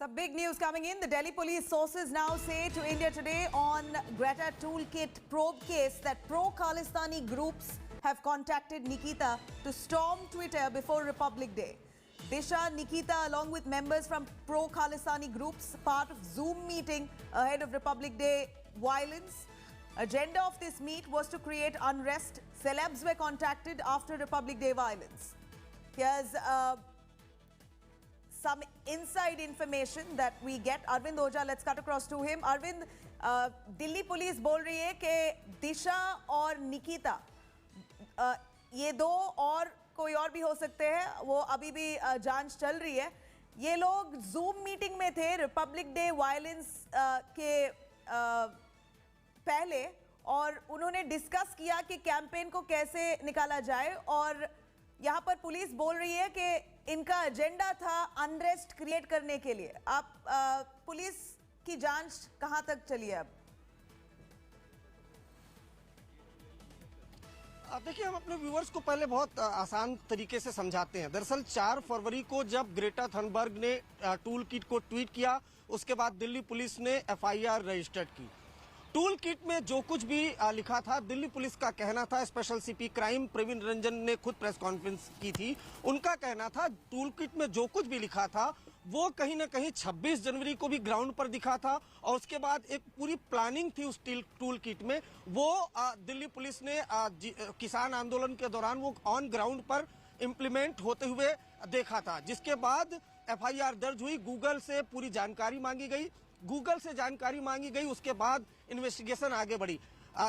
Some big news coming in. The Delhi police sources now say to India Today on Greta Toolkit probe case that pro-Khalistani groups have contacted Nikita to storm Twitter before Republic Day. Disha, Nikita along with members from pro-Khalistani groups part of Zoom meeting ahead of Republic Day violence. Agenda of this meet was to create unrest. Celebs were contacted after Republic Day violence. Here's some inside information that we get. Arvind Oja, let's cut across to him. Arvind, Delhi police बोल रही है कि दिशा और निकिता ये दो और कोई और भी हो सकते हैं, वो अभी भी जांच चल रही है। ये लोग जूम मीटिंग में थे रिपब्लिक डे वायलेंस के पहले और उन्होंने डिस्कस किया कि कैंपेन को कैसे निकाला जाए और यहाँ पर पुलिस बोल रही है कि इनका एजेंडा था अनरेस्ट क्रिएट करने के लिए। आप पुलिस की जांच कहां तक चली है अब? देखिए, हम अपने व्यूअर्स को पहले बहुत आसान तरीके से समझाते हैं। दरअसल 4 फरवरी को जब ग्रेटा थनबर्ग ने टूल किट को ट्वीट किया, उसके बाद दिल्ली पुलिस ने एफआईआर रजिस्टर्ड की। टूल किट में जो कुछ भी लिखा था, दिल्ली पुलिस का कहना था, special CP crime Praveen Ranjan ने खुद प्रेस कॉन्फ्रेंस की थी, उनका कहना था टूल किट में जो कुछ भी लिखा था वो कहीं ना कहीं 26 जनवरी को भी ग्राउंड पर दिखा था और उसके बाद एक पूरी प्लानिंग थी उस टूल किट में। वो दिल्ली पुलिस ने किसान आंदोलन के दौरान वो ऑन ग्राउंड पर इम्प्लीमेंट होते हुए देखा था, जिसके बाद एफआईआर दर्ज हुई। गूगल से पूरी जानकारी मांगी गई, उसके बाद इन्वेस्टिगेशन आगे बढ़ी।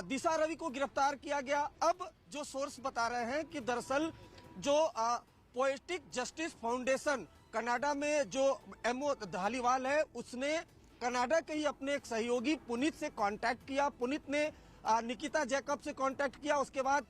दिशा रवि को गिरफ्तार किया गया। अब जो सोर्स बता रहे हैं कि दरअसल जो पोएटिक जस्टिस फाउंडेशन कनाडा में जो एमओ धालीवाल है, उसने कनाडा के ही अपने एक सहयोगी पुनीत से कांटेक्ट किया। पुनीत ने निकिता जैकब से कांटेक्ट किया, उसके बाद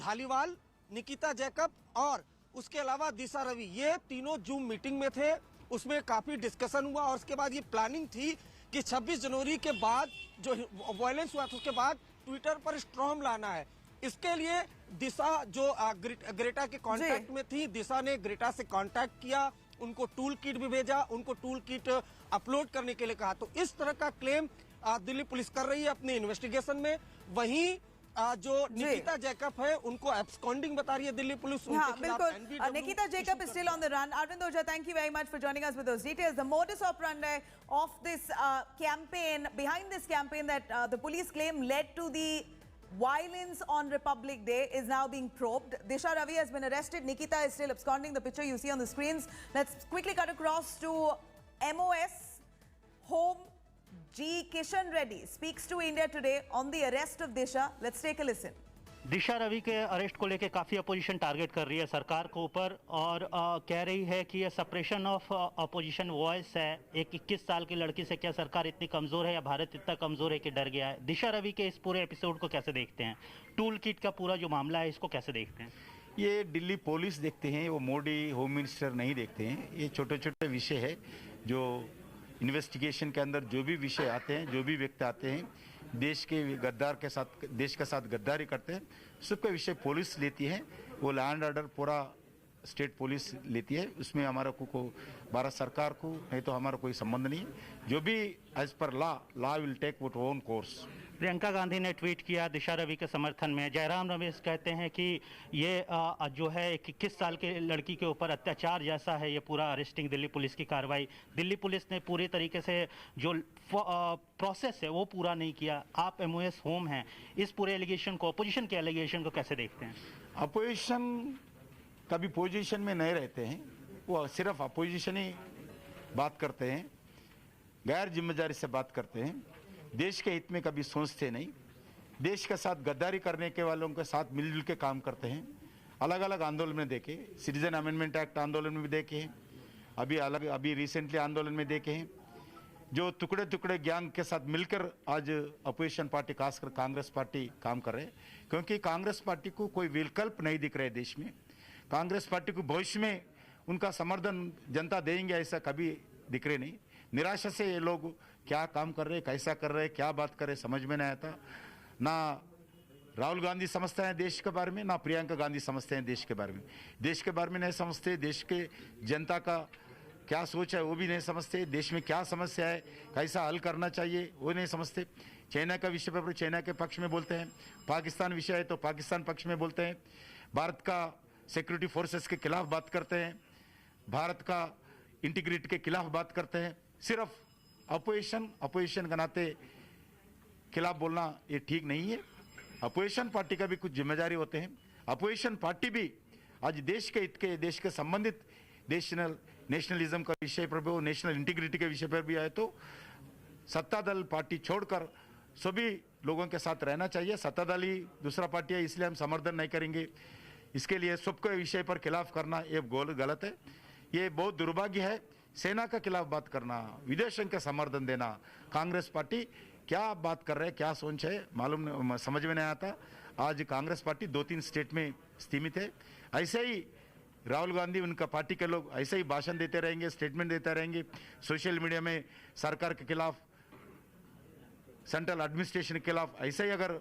धालीवाल, निकिता जैकब और उसके अलावा दिशा रवि, ये तीनों जूम मीटिंग में थे। उसमें काफी डिस्कशन हुआ और उसके बाद ये प्लानिंग थी कि 26 जनवरी के बाद जो वायलेंस हुआ था उसके बाद ट्विटर पर स्ट्रॉम लाना है। इसके लिए दिशा जो ग्रेटा के कांटेक्ट में थी, दिशा ने ग्रेटा से कांटेक्ट किया, उनको टूल किट भी भेजा, उनको टूल किट अपलोड करने के लिए कहा। तो इस तरह का क्लेम दिल्ली पुलिस कर रही है अपने इन्वेस्टिगेशन में। वहीं जो निकिता जैकब है उनको एब्सकॉन्डिंग बता रही है दिल्ली पुलिस। हाँ, बिल्कुल। Nikita Jacob is still on the run. Arvind Oja, thank you very much for joining us with those details. The modus operandi of this campaign, behind this campaign that the police claim led to the violence on Republic Day is now being probed. Disha Ravi has been arrested. Nikita is still absconding. The picture you see on the screens. Let's quickly cut across to MOS Home. G. Kishan Reddy speaks to India Today on the arrest of Disha. Let's take a listen. दिशा रवि के arrest को लेकर काफ़ी opposition target कर रही है सरकार को ऊपर और कह रही है कि ये सप्रेशन ऑफ अपोजिशन वॉइस है। एक 21 साल की लड़की से क्या सरकार इतनी कमज़ोर है या भारत इतना कमज़ोर है कि डर गया है? दिशा रवि के इस पूरे एपिसोड को कैसे देखते हैं? टूल किट का पूरा जो मामला है, इसको कैसे देखते हैं? ये दिल्ली पुलिस देखते हैं, वो मोदी होम मिनिस्टर नहीं देखते हैं। ये छोटे छोटे विषय है जो इन्वेस्टिगेशन के अंदर जो भी विषय आते हैं, जो भी व्यक्ति आते हैं, देश के गद्दार के साथ, देश के साथ गद्दारी करते हैं, सबका विषय पुलिस लेती है। वो लैंड ऑर्डर पूरा स्टेट पुलिस लेती है, उसमें हमारा को भारत सरकार को नहीं तो हमारा कोई संबंध नहीं है। जो भी एज पर law will take would own course. Priyanka Gandhi ने ट्वीट किया दिशा रवि के समर्थन में। जयराम रमेश कहते हैं कि ये जो है एक 21 साल की लड़की के ऊपर अत्याचार जैसा है ये पूरा अरेस्टिंग दिल्ली पुलिस की कार्रवाई। दिल्ली पुलिस ने पूरी तरीके से जो प्रोसेस है वो पूरा नहीं किया। आप एमओएस होम हैं, इस पूरे एलिगेशन को, अपोजिशन के एलिगेशन को कैसे देखते हैं? अपोजिशन कभी पोजीशन में नहीं रहते हैं, वो सिर्फ अपोजिशन ही बात करते हैं, गैर जिम्मेदारी से बात करते हैं, देश के हित में कभी सोचते नहीं। देश के साथ गद्दारी करने के वालों के साथ मिलजुल के काम करते हैं। अलग अलग आंदोलन में देखे, सिटीजन अमेंडमेंट एक्ट आंदोलन में भी देखे हैं, अभी रिसेंटली आंदोलन में देखे हैं। जो टुकड़े टुकड़े गैंग के साथ मिलकर आज अपोजिशन पार्टी, खासकर कांग्रेस पार्टी काम कर रहे हैं, क्योंकि कांग्रेस पार्टी को कोई विकल्प नहीं दिख रहे देश में। कांग्रेस पार्टी को भविष्य में उनका समर्थन जनता देंगे ऐसा कभी दिख रहे नहीं। निराशा से ये लोग क्या काम कर रहे, कैसा कर रहे, क्या बात कर रहे, समझ में नहीं आता। ना राहुल गांधी समझते हैं देश के बारे में, ना प्रियंका गांधी समझते हैं देश के बारे में। देश के बारे में नहीं समझते, देश के जनता का क्या सोच है वो भी नहीं समझते, देश में क्या समस्या है, कैसा हल करना चाहिए वो नहीं समझते। चाइना का विषय पर चाइना के पक्ष में बोलते हैं, पाकिस्तान विषय है तो पाकिस्तान पक्ष में बोलते हैं, भारत का सिक्योरिटी फोर्सेस के खिलाफ बात करते हैं, भारत का इंटीग्रिटी के खिलाफ बात करते हैं। सिर्फ अपोजिशन के नाते खिलाफ बोलना ये ठीक नहीं है। अपोजिशन पार्टी का भी कुछ जिम्मेदारी होते हैं। अपोजिशन पार्टी भी आज देश के हित के, देश के संबंधित नेशनलिज्म का विषय पर भी, नेशनल इंटीग्रिटी के विषय पर भी आए तो सत्ता दल पार्टी छोड़कर सभी लोगों के साथ रहना चाहिए। सत्ता दल ही दूसरा पार्टी है, इसलिए हम समर्थन नहीं करेंगे। इसके लिए सबके विषय पर खिलाफ करना ये गलत है। ये बहुत दुर्भाग्य है। सेना का खिलाफ बात करना, विदेशों का समर्थन देना, कांग्रेस पार्टी क्या बात कर रहे हैं, क्या सोच है मालूम समझ में नहीं आता। आज कांग्रेस पार्टी 2-3 स्टेट में सीमित है। ऐसे ही राहुल गांधी, उनका पार्टी के लोग ऐसे ही भाषण देते रहेंगे, स्टेटमेंट देते रहेंगे, सोशल मीडिया में सरकार के खिलाफ, सेंट्रल एडमिनिस्ट्रेशन के खिलाफ ऐसे ही अगर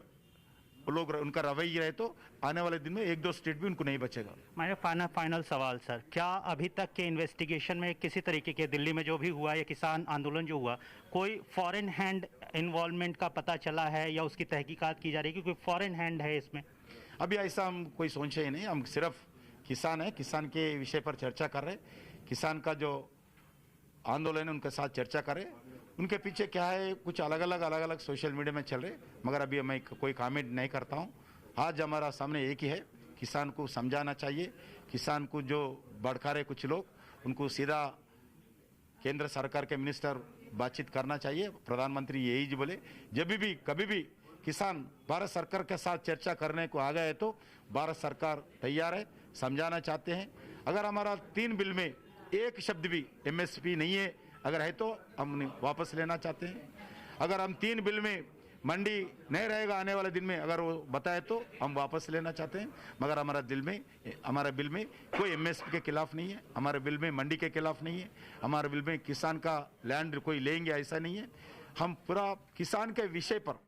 लोग उनका रवैया रहे तो आने वाले दिन में 1-2 स्टेट भी उनको नहीं बचेगा। मेरा फाइनल सवाल सर, क्या अभी तक के इन्वेस्टिगेशन में किसी तरीके के दिल्ली में जो भी हुआ या किसान आंदोलन जो हुआ, कोई फॉरेन हैंड इन्वॉल्वमेंट का पता चला है या उसकी तहकीकात की जा रही है कि कोई फॉरेन हैंड है इसमें? अभी ऐसा हम कोई सोचे ही नहीं। हम सिर्फ किसान है, किसान के विषय पर चर्चा कर रहे, किसान का जो आंदोलन है उनके साथ चर्चा करें। उनके पीछे क्या है, कुछ अलग अलग सोशल मीडिया में चल रहे, मगर अभी मैं कोई कमेंट नहीं करता हूँ। आज हमारा सामने एक ही है, किसान को समझाना चाहिए। किसान को जो भड़का रहे कुछ लोग, उनको सीधा केंद्र सरकार के मिनिस्टर बातचीत करना चाहिए। प्रधानमंत्री यही बोले, जब भी कभी भी किसान भारत सरकार के साथ चर्चा करने को आ गए तो भारत सरकार तैयार है, समझाना चाहते हैं। अगर हमारा 3 बिल में एक शब्द भी MSP नहीं है अगर है तो हम वापस लेना चाहते हैं। अगर हम 3 बिल में मंडी नहीं रहेगा आने वाले दिन में अगर वो बताए तो हम वापस लेना चाहते हैं। मगर हमारा बिल में कोई MSP के खिलाफ नहीं है, हमारे बिल में मंडी के खिलाफ नहीं है, हमारे बिल में किसान का लैंड कोई लेंगे ऐसा नहीं है। हम पूरा किसान के विषय पर